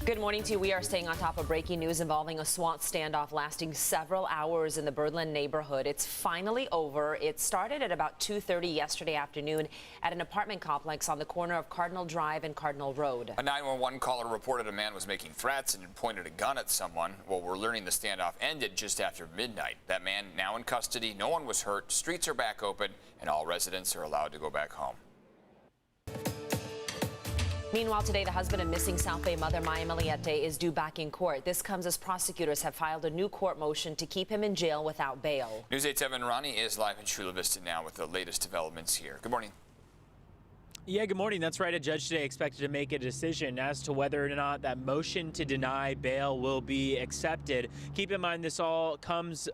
Good morning to you. We are staying on top of breaking news involving a SWAT standoff lasting several hours in the Birdland neighborhood. It's finally over. It started at about 2:30 yesterday afternoon at an apartment complex on the corner of Cardinal Drive and Cardinal Road. A 911 caller reported a man was making threats and pointed a gun at someone. Well, we're learning the standoff ended just after midnight. That man now in custody. No one was hurt. Streets are back open, and all residents are allowed to go back home. Meanwhile, today, the husband of missing South Bay mother Maya Miliete is due back in court. This comes as prosecutors have filed a new court motion to keep him in jail without bail. News 8's Evan Ronnie is live in Chula Vista now with the latest developments here. Good morning. Yeah, good morning. That's right. A judge today expected to make a decision as to whether or not that motion to deny bail will be accepted. Keep in mind, this all comes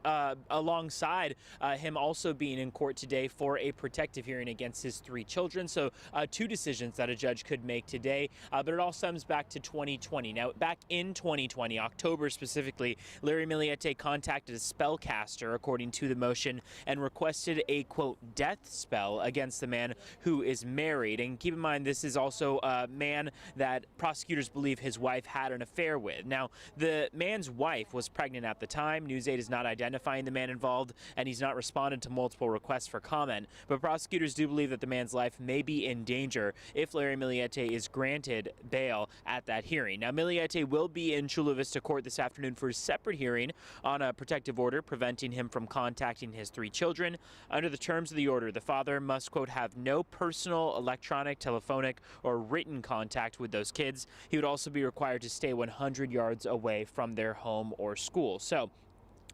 alongside him also being in court today for a protective hearing against his 3 children. So 2 decisions that a judge could make today, but it all stems back to 2020. Now, back in 2020, October specifically, Larry Miliete contacted a spellcaster, according to the motion, and requested a, quote, death spell against the man who is married. And keep in mind, this is also a man that prosecutors believe his wife had an affair with. Now, the man's wife was pregnant at the time. News 8 is not identifying the man involved, and he's not responded to multiple requests for comment. But prosecutors do believe that the man's life may be in danger if Larry Miliete is granted bail at that hearing. Now, Miliete will be in Chula Vista Court this afternoon for a separate hearing on a protective order preventing him from contacting his 3 children. Under the terms of the order, the father must, quote, have no personal electronic, telephonic, or written contact with those kids. He would also be required to stay 100 yards away from their home or school. So,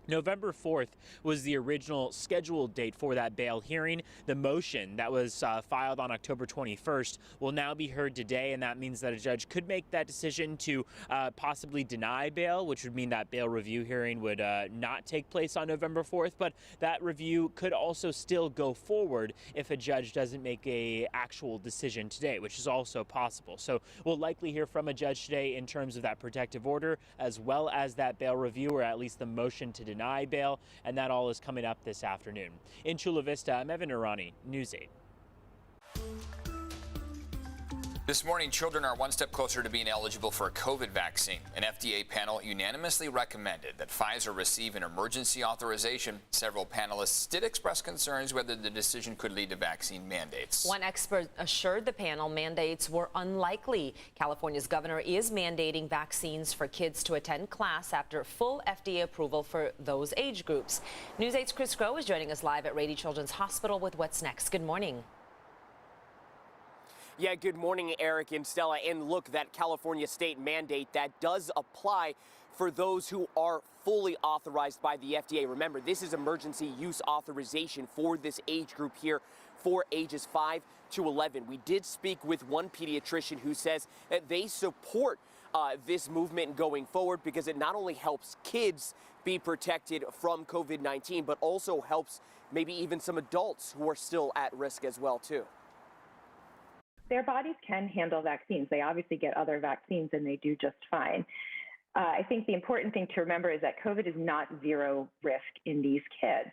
November 4th was the original scheduled date for that bail hearing. The motion that was filed on October 21st will now be heard today, and that means that a judge could make that decision to possibly deny bail, which would mean that bail review hearing would not take place on November 4th, but that review could also still go forward if a judge doesn't make a actual decision today, which is also possible. So we'll likely hear from a judge today in terms of that protective order, as well as that bail review, or at least the motion to deny bail, and that all is coming up this afternoon. In Chula Vista, I'm Evan Irani, News 8. This morning, children are one step closer to being eligible for a COVID vaccine. An FDA panel unanimously recommended that Pfizer receive an emergency authorization. Several panelists did express concerns whether the decision could lead to vaccine mandates. One expert assured the panel mandates were unlikely. California's governor is mandating vaccines for kids to attend class after full FDA approval for those age groups. News 8's Chris Groh is joining us live at Rady Children's Hospital with what's next. Good morning. Yeah, good morning, Eric and Stella. And look, that California state mandate that does apply for those who are fully authorized by the FDA. Remember, this is emergency use authorization for this age group here for ages 5 to 11. We did speak with one pediatrician who says that they support this movement going forward because it not only helps kids be protected from COVID-19, but also helps maybe even some adults who are still at risk as well, too. Their bodies can handle vaccines. They obviously get other vaccines and they do just fine. I think the important thing to remember is that COVID is not zero risk in these kids.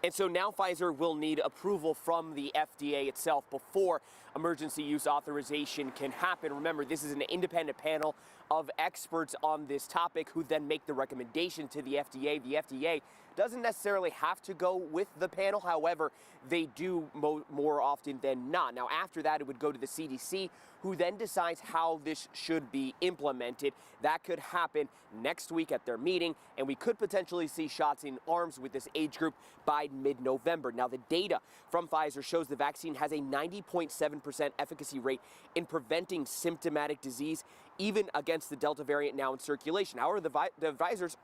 And so now Pfizer will need approval from the FDA itself before emergency use authorization can happen. Remember, this is an independent panel of experts on this topic who then make the recommendation to the FDA. The FDA doesn't necessarily have to go with the panel. However, they do more often than not. Now, after that, it would go to the CDC, who then decides how this should be implemented. That could happen next week at their meeting, and we could potentially see shots in arms with this age group by mid-November. Now, the data from Pfizer shows the vaccine has a 90.7% efficacy rate in preventing symptomatic disease, even against the Delta variant now in circulation. However, the advisors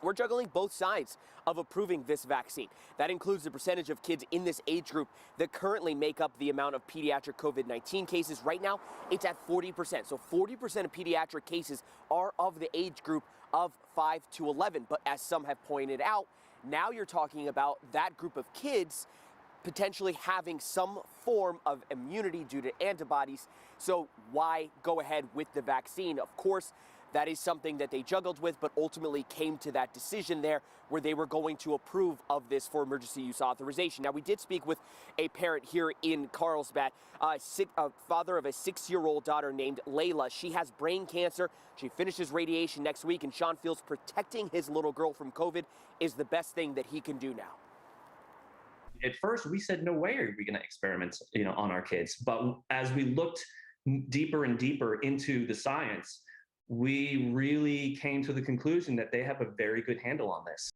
we're juggling both sides of approving this vaccine. That includes the percentage of kids in this age group that currently make up the amount of pediatric COVID-19 cases. Right now, it's at 40%. So 40% of pediatric cases are of the age group of 5 to 11. But as some have pointed out, now you're talking about that group of kids potentially having some form of immunity due to antibodies. So why go ahead with the vaccine? Of course, that is something that they juggled with, but ultimately came to that decision there where they were going to approve of this for emergency use authorization. Now, we did speak with a parent here in Carlsbad, a father of a 6-year-old daughter named Layla. She has brain cancer. She finishes radiation next week, and Sean feels protecting his little girl from COVID is the best thing that he can do now. At first, we said, no way are we going to experiment, on our kids. But as we looked deeper and deeper into the science, we really came to the conclusion that they have a very good handle on this.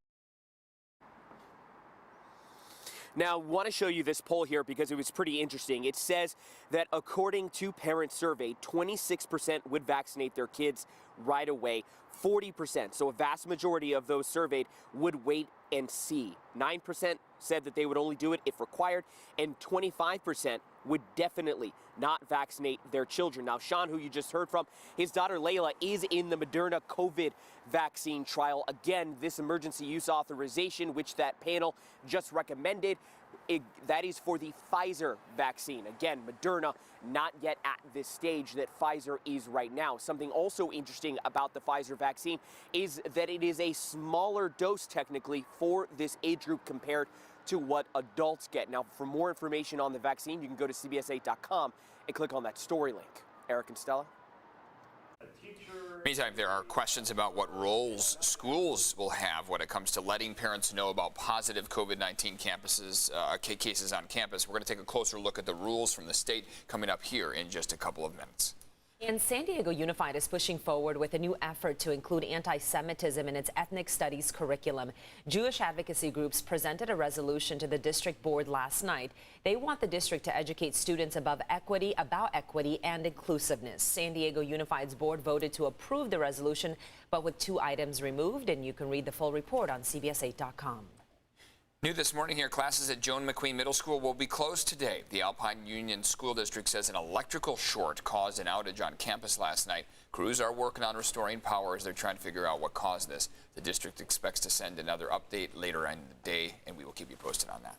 Now, I want to show you this poll here because it was pretty interesting. It says that according to parents surveyed, 26% would vaccinate their kids right away. 40%, so a vast majority of those surveyed, would wait and see. 9% said that they would only do it if required, and 25% would definitely not vaccinate their children. Now, Sean, who you just heard from, his daughter Layla is in the Moderna COVID vaccine trial. Again, this emergency use authorization, which that panel just recommended, that is for the Pfizer vaccine. Again, Moderna not yet at this stage that Pfizer is right now. Something also interesting about the Pfizer vaccine is that it is a smaller dose technically for this age group compared to what adults get. Now, for more information on the vaccine, you can go to CBS8.com and click on that story link. Eric and Stella. Meantime, there are questions about what roles schools will have when it comes to letting parents know about positive COVID-19 cases on campus. We're going to take a closer look at the rules from the state coming up here in just a couple of minutes. And San Diego Unified is pushing forward with a new effort to include anti-Semitism in its ethnic studies curriculum. Jewish advocacy groups presented a resolution to the district board last night. They want the district to educate students about equity and inclusiveness. San Diego Unified's board voted to approve the resolution, but with 2 items removed, and you can read the full report on CBS8.com. New this morning here, classes at Joan McQueen Middle School will be closed today. The Alpine Union School District says an electrical short caused an outage on campus last night. Crews are working on restoring power as they're trying to figure out what caused this. The district expects to send another update later in the day, and we will keep you posted on that.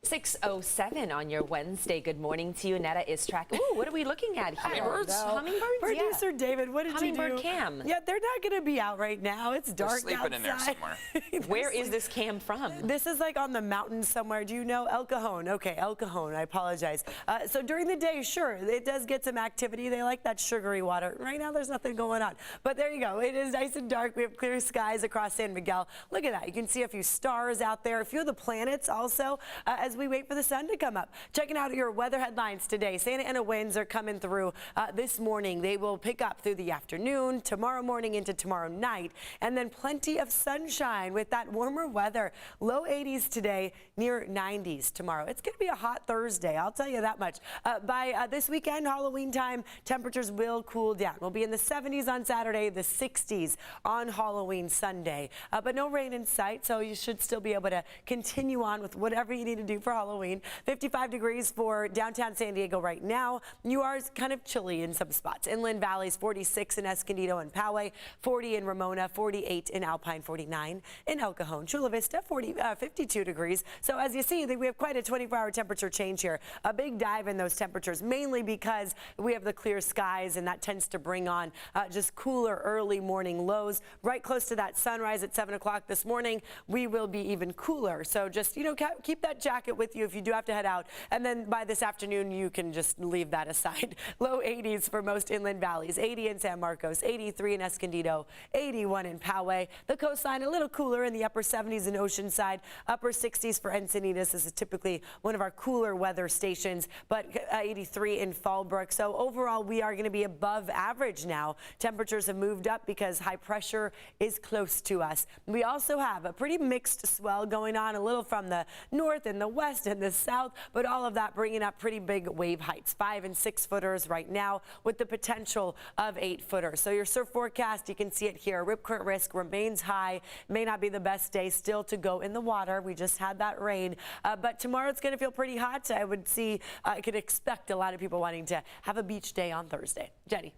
6:07 on your Wednesday. Good morning to you. Netta is tracking. Ooh, what are we looking at here? Hummingbirds? Hummingbirds, Producer yeah. David, what did you do? Hummingbird cam. Yeah, they're not going to be out right now. It's dark outside. They're sleeping in there somewhere. Where is this cam from? This is like on the mountain somewhere. Do you know El Cajon? Okay, El Cajon. I apologize. So during the day, sure, it does get some activity. They like that sugary water. Right now, there's nothing going on. But there you go. It is nice and dark. We have clear skies across San Miguel. Look at that. You can see a few stars out there, a few of the planets also as we wait for the sun to come up. Checking out your weather headlines today. Santa Ana winds are coming through this morning. They will pick up through the afternoon, tomorrow morning into tomorrow night, and then plenty of sunshine with that warmer weather. Low 80s today, near 90s tomorrow. It's going to be a hot Thursday, I'll tell you that much. By this weekend, Halloween time, temperatures will cool down. We'll be in the 70s on Saturday, the 60s on Halloween Sunday. But no rain in sight, so you should still be able to continue on with whatever you need to do for Halloween. 55 degrees for downtown San Diego right now. You are kind of chilly in some spots. Inland Valleys, 46 in Escondido and Poway, 40 in Ramona, 48 in Alpine, 49 in El Cajon. Chula Vista, 52 degrees. So as you see, we have quite a 24-hour temperature change here. A big dive in those temperatures, mainly because we have the clear skies, and that tends to bring on just cooler early morning lows. Right close to that sunrise at 7 o'clock this morning, we will be even cooler. So just, keep that jacket with you if you do have to head out. And then by this afternoon, you can just leave that aside. Low 80s for most inland valleys, 80 in San Marcos, 83 in Escondido, 81 in Poway. The coastline a little cooler in the upper 70s in Oceanside, upper 60s for Encinitas. This is typically one of our cooler weather stations, but 83 in Fallbrook. So overall, we are going to be above average now. Temperatures have moved up because high pressure is close to us. We also have a pretty mixed swell going on, a little from the north and the west and the south, but all of that bringing up pretty big wave heights, 5 and 6 footers right now with the potential of 8 footers. So your surf forecast, you can see it here. Rip current risk remains high. May not be the best day still to go in the water. We just had that rain, but tomorrow it's going to feel pretty hot. I could expect a lot of people wanting to have a beach day on Thursday. Jenny.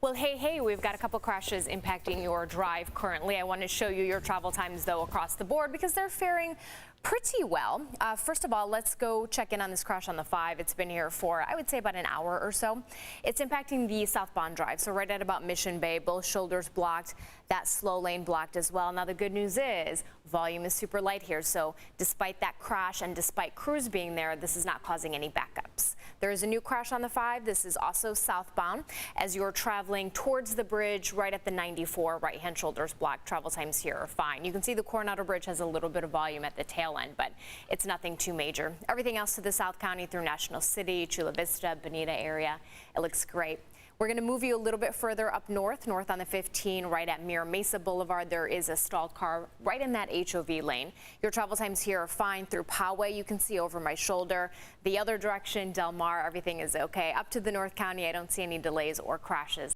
Well, hey, we've got a couple crashes impacting your drive currently. I want to show you your travel times, though, across the board because they're faring Pretty well. First of all, let's go check in on this crash on the 5. It's been here for, I would say, about an hour or so. It's impacting the southbound drive, so right at about Mission Bay, both shoulders blocked, that slow lane blocked as well. Now the good news is volume is super light here, so despite that crash and despite crews being there, this is not causing any backups. There is a new crash on the 5. This is also southbound. As you're traveling towards the bridge, right at the 94, right-hand shoulders blocked. Travel times here are fine. You can see the Coronado Bridge has a little bit of volume at the tail end, but it's nothing too major. Everything else to the South County through National City, Chula Vista, Bonita area, it looks great. We're going to move you a little bit further up north on the 15, right at Mira Mesa Boulevard. There is a stalled car right in that HOV lane. Your travel times here are fine through Poway. You can see over my shoulder. The other direction, Del Mar, everything is okay. Up to the North County, I don't see any delays or crashes.